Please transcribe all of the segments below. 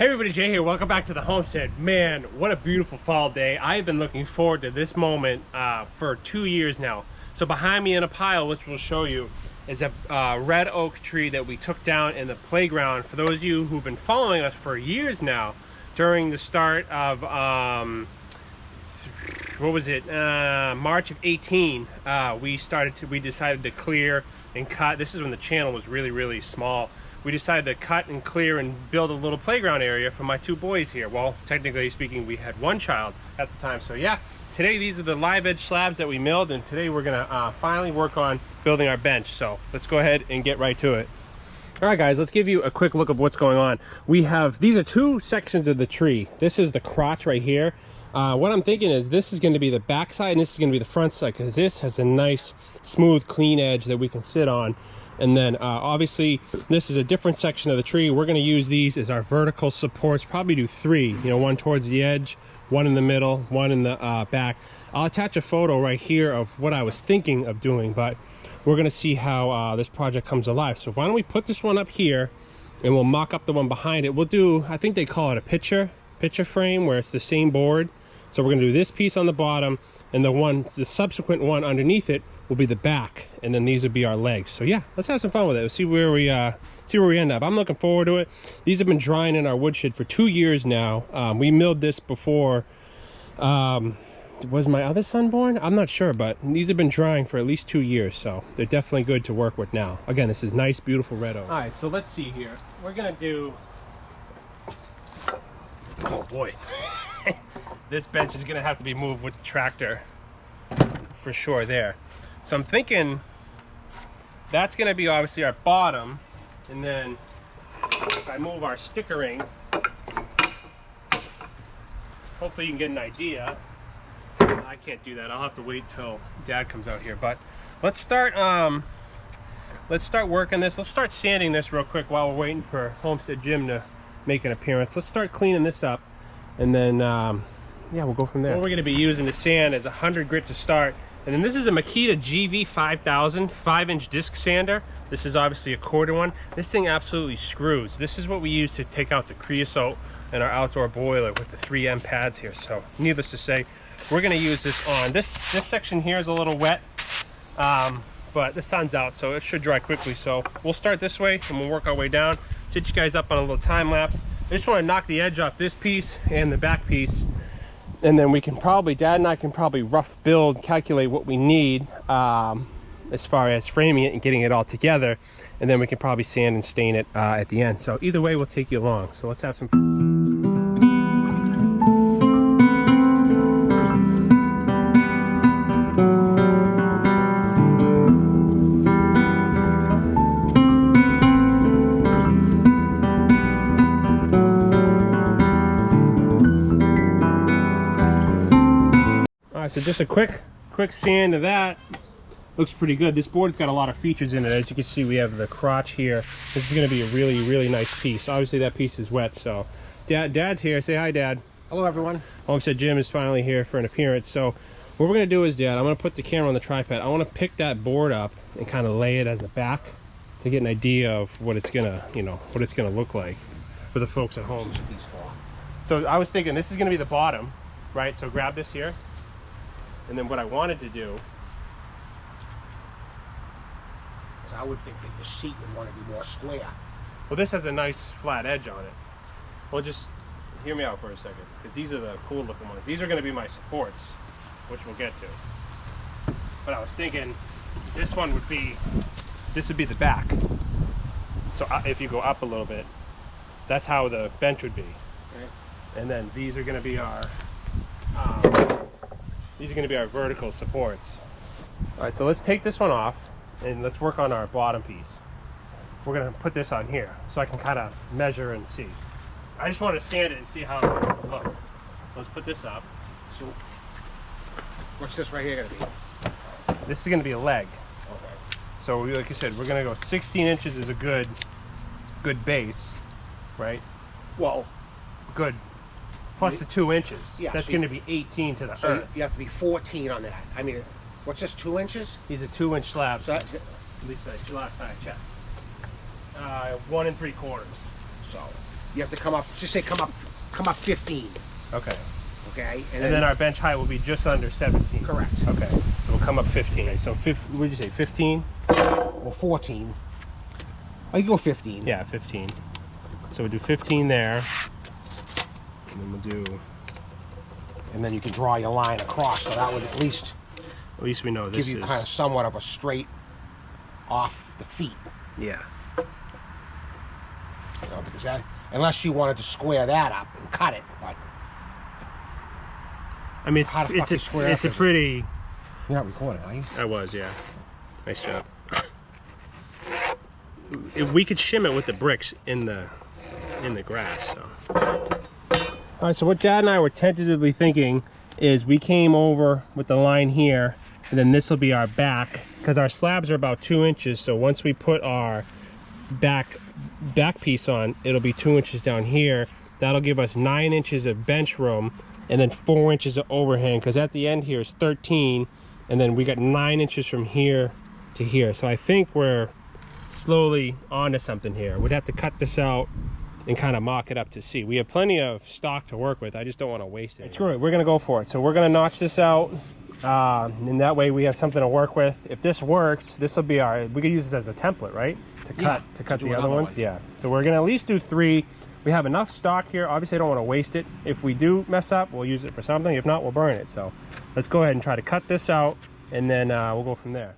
Hey everybody, Jay here. Welcome back to the Homestead. Man, what a beautiful fall day. I've been looking forward to this moment for 2 years now. So behind me in a pile, which we'll show you, is a red oak tree that we took down in the playground. For those of you who've been following us for years now, during the start of, March of 18, we decided to clear and cut. This is when the channel was really small. We decided to cut and clear and build a little playground area for my two boys here. Well, technically speaking, we had one child at the time. So yeah, today these are the live edge slabs that we milled, and today we're gonna finally work on building our bench. So let's go ahead and get right to it. All right guys, let's give you a quick look of what's going on. These are two sections of the tree. This is the crotch right here. What I'm thinking is this is going to be the back side and this is going to be the front side, because this has a nice smooth clean edge that we can sit on. And then obviously this is a different section of the tree. We're going to use these as our vertical supports, probably do three, one towards the edge, one in the middle, one in the back. I'll attach a photo right here of what I was thinking of doing, but we're going to see how this project comes alive. So why don't we put this one up here and we'll mock up the one behind it. We'll do, I think they call it a picture frame, where it's the same board. So we're going to do this piece on the bottom, and the subsequent one underneath it will be the back, and then these would be our legs. So yeah, let's have some fun with it. Let's see where we end up. I'm looking forward to it. These have been drying in our woodshed for 2 years now. We milled this before was my other son born? I'm not sure, but these have been drying for at least 2 years, so they're definitely good to work with now. Again, this is nice, beautiful red oak. All right, so let's see here. We're gonna do, oh boy. This bench is gonna have to be moved with the tractor for sure there. So I'm thinking that's gonna be obviously our bottom, and then if I move our stickering, hopefully you can get an idea. I can't do that. I'll have to wait till Dad comes out here. But let's start working this. Let's start sanding this real quick while we're waiting for Homestead Jim to make an appearance. Let's start cleaning this up, and then yeah, we'll go from there. What we're going to be using to sand is 100 grit to start. And then this is a Makita GV 5000 5-inch disc sander. This is obviously a quarter one. This thing absolutely screws. This is what we use to take out the creosote in our outdoor boiler with the 3M pads here. So needless to say, we're going to use this on. This section here is a little wet, but the sun's out, so it should dry quickly. So we'll start this way and we'll work our way down. Set you guys up on a little time lapse. I just want to knock the edge off this piece and the back piece, and then we can probably, Dad and I can probably rough build, calculate what we need as far as framing it and getting it all together, and then we can probably sand and stain it at the end. So either way, we'll take you along. So let's have some fun. So just a quick sand of that. Looks pretty good. This board's got a lot of features in it. As you can see, we have the crotch here. This is going to be a really nice piece. Obviously that piece is wet, so Dad's here. Say hi, Dad. Hello everyone. Homestead Jim is finally here for an appearance. So what we're going to do is, Dad, I'm going to put the camera on the tripod. I want to pick that board up and kind of lay it as the back to get an idea of what it's gonna, what it's gonna look like for the folks at home. So I was thinking this is going to be the bottom, right? So grab this here. And then what I wanted to do, I would think that the seat would want to be more square. Well, this has a nice flat edge on it. Well, just hear me out for a second, because these are the cool looking ones. These are going to be my supports, which we'll get to. But I was thinking this would be the back. So if you go up a little bit, that's how the bench would be. Right. And then these are going to be our vertical supports. All right, so let's take this one off and let's work on our bottom piece. We're gonna put this on here so I can kind of measure and see. I just want to sand it and see how it will look. So let's put this up. So what's this right here gonna be? This is gonna be a leg. Okay. So like I said, we're gonna go 16 inches is a good base, right? Well, good. Plus the 2 inches. Yeah, that's so going to be 18 to the earth. You have to be 14 on that. I mean, what's this, 2 inches? These are 2-inch slabs. So at least last time I checked. 1 3/4. So you have to come up, just say come up 15. Okay. Okay? And then our bench height will be just under 17. Correct. Okay. So we'll come up 15. Okay, so what did you say, 15? Or 14. Oh, you go 15. Yeah, 15. So we'll do 15 there. And then we'll do... And then you can draw your line across, so that would at least we know this give you is... kind of somewhat of a straight off the feet. Yeah. You know, because that, unless you wanted to square that up and cut it, but I mean, how the fuck you square it's up a pretty... You're not recording, are you? I was, yeah. Nice job. If we could shim it with the bricks in the grass. So. All right. So what Dad and I were tentatively thinking is we came over with the line here, and then this will be our back because our slabs are about 2 inches. So once we put our back piece on, it'll be 2 inches down here. That'll give us 9 inches of bench room, and then 4 inches of overhang. Because at the end here is 13, and then we got 9 inches from here to here. So I think we're slowly onto something here. We'd have to cut this out and kind of mock it up to see. We have plenty of stock to work with. I just don't want to waste it. Screw it, we're gonna go for it. So we're gonna notch this out, and that way we have something to work with. If this works, this will be our, we could use this as a template, right? To cut the other ones. Yeah. So we're gonna at least do 3. We have enough stock here. Obviously I don't want to waste it. If we do mess up, we'll use it for something. If not, we'll burn it. So let's go ahead and try to cut this out, and then we'll go from there.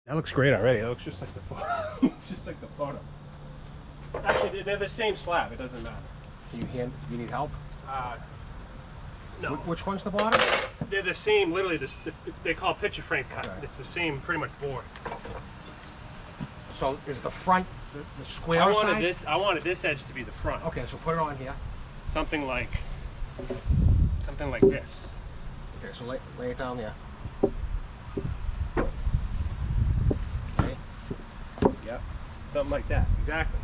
That looks great already. It looks just like the photo. Just like the photo. Actually, they're the same slab. It doesn't matter. You need help? No. Which one's the bottom? They're the same. Literally, they call it picture frame cut. Right. It's the same, pretty much board. So is the front the square I wanted side? I wanted this edge to be the front. Okay, so put it on here. Something like this. Okay, so lay it down there. Okay. Yep. Something like that. Exactly.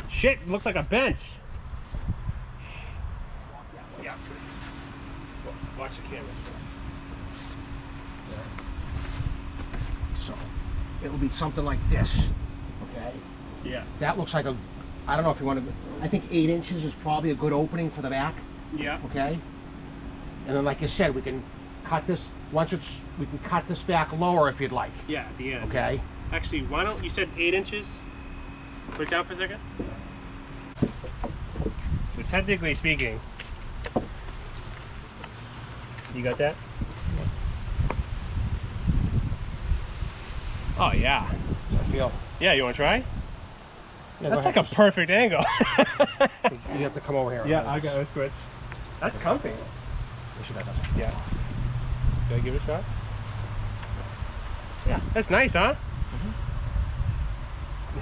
Shit, looks like a bench. Yeah. Watch the camera. So it will be something like this. Okay. Yeah. That looks like I don't know if you want to. I think 8 inches is probably a good opening for the back. Yeah. Okay. And then, like you said, we can cut this. We can cut this back lower if you'd like. Yeah, at the end. Okay. Actually, why don't you said 8 inches? Put it down for a second. So technically speaking, you got that? Oh yeah. I feel. Yeah, you want to try? Yeah, That's like a perfect angle. You have to come over here. Yeah, I got a switch. That's comfy. Make sure that doesn't. Yeah. Should I give it a shot? Yeah. That's nice, huh?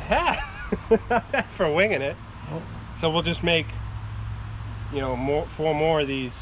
Yeah. For winging it. Oh. So we'll just make, you know, 4 more of these.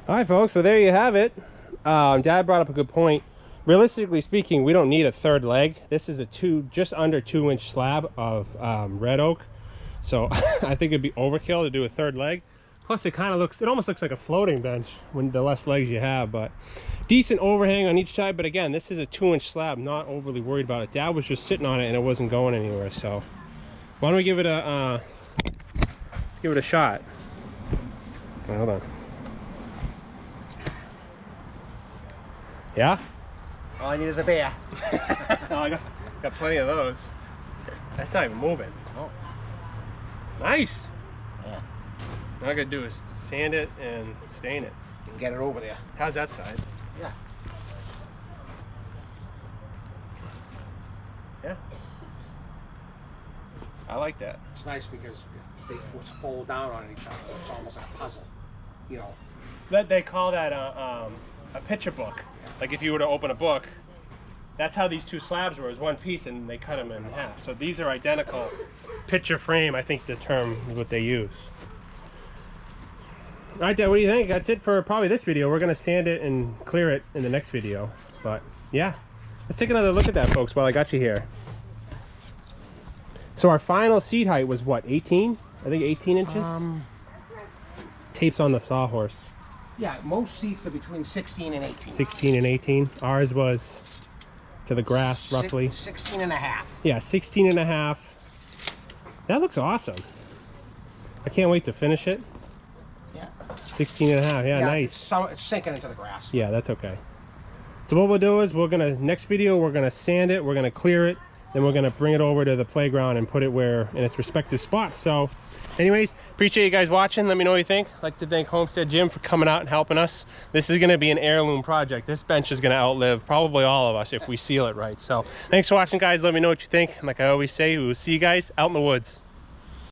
All right, folks, well, there you have it. Dad brought up a good point. Realistically speaking, we don't need a third leg. This is a just under 2-inch slab of red oak. So I think it'd be overkill to do a third leg. Plus it almost looks like a floating bench when the less legs you have, but decent overhang on each side. But again, this is a 2-inch slab, not overly worried about it. Dad was just sitting on it and it wasn't going anywhere. So why don't we give it a shot. Hold on. Yeah? All I need is a bear. Oh, I got plenty of those. That's not even moving. Oh. Nice. Yeah. All I gotta do is sand it and stain it. You can get it over there. How's that side? Yeah. Yeah. I like that. It's nice because if they fold down on each other, it's almost like a puzzle. You know. They call that a picture book. Like if you were to open a book, that's how these two slabs were, as one piece, and they cut them in half. So these are identical. Picture frame, I think the term is what they use. All right, Dad, what do you think? That's it for probably this video. We're gonna sand it and clear it in the next video. But yeah, let's take another look at that, folks, while I got you here. So our final seat height was what, 18? I think 18 inches? Tapes on the sawhorse. Yeah, most seats are between 16 and 18. 16 and 18. Ours was to the grass, roughly. 16 and a half. Yeah, 16 and a half. That looks awesome. I can't wait to finish it. Yeah. 16 and a half. Yeah, nice. It's sinking into the grass. Yeah, that's okay. So what we'll do is next video, we're gonna sand it, we're gonna clear it, then we're gonna bring it over to the playground and put it in its respective spots. So anyways, appreciate you guys watching. Let me know what you think. I'd like to thank Homestead Jim for coming out and helping us. This is going to be an heirloom project. This bench is going to outlive probably all of us if we seal it right. So thanks for watching, guys. Let me know what you think. And like I always say, we will see you guys out in the woods.